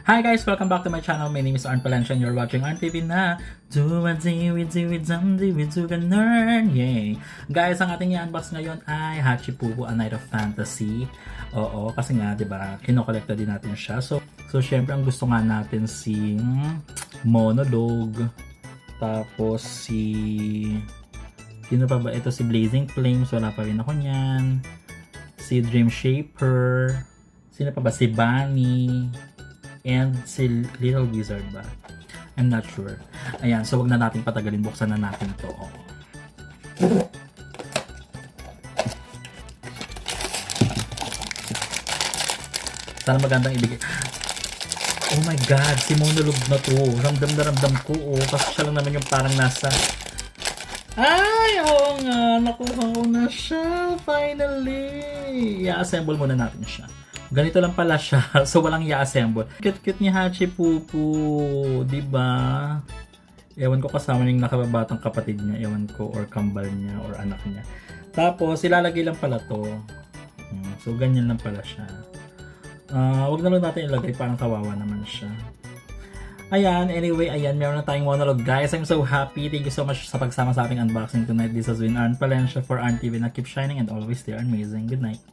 Hi guys! Welcome back to my channel. My name is Arn Palencia and you're watching Arn TV na do a day with somebody with ganern. Yay! Guys, ang ating i-unbox ngayon ay Hachipupu, A Night of Fantasy. Oo, kasi nga, di ba, kinokolekta din natin siya. So syempre, ang gusto nga natin si Monologue. Tapos sino pa ba? Ito si Blazing Flames. Wala pa rin ako niyan. Si Dream Shaper. Sino pa ba? Si Bunny. And si Little Wizard ba? I'm not sure. Ayan, so wag na natin patagalin. Buksan na natin to. Sana magandang ibigay. Oh my God, si Monologue na to. Ramdam na ramdam ko. Kasi siya lang naman yung parang nasa... Ay, oo nga. Nakuha ko na siya. Finally. I-assemble muna natin siya. Ganito lang pala siya. So, walang i-assemble. Cute-cute ni Hachipupu. Diba? Ewan ko kasama yung nakababatang kapatid niya. Ewan ko. Or kambal niya. Or anak niya. Tapos, ilalagay lang pala to. So, ganyan lang pala siya. Wag na lang natin ilagay. Parang kawawa naman siya. Ayan. Anyway, ayan. Meron na tayong monologue. Guys, I'm so happy. Thank you so much sa pagsama sa ating unboxing tonight. This has been Arn Palencia for Arn TV na keep shining and always stay amazing. Good night.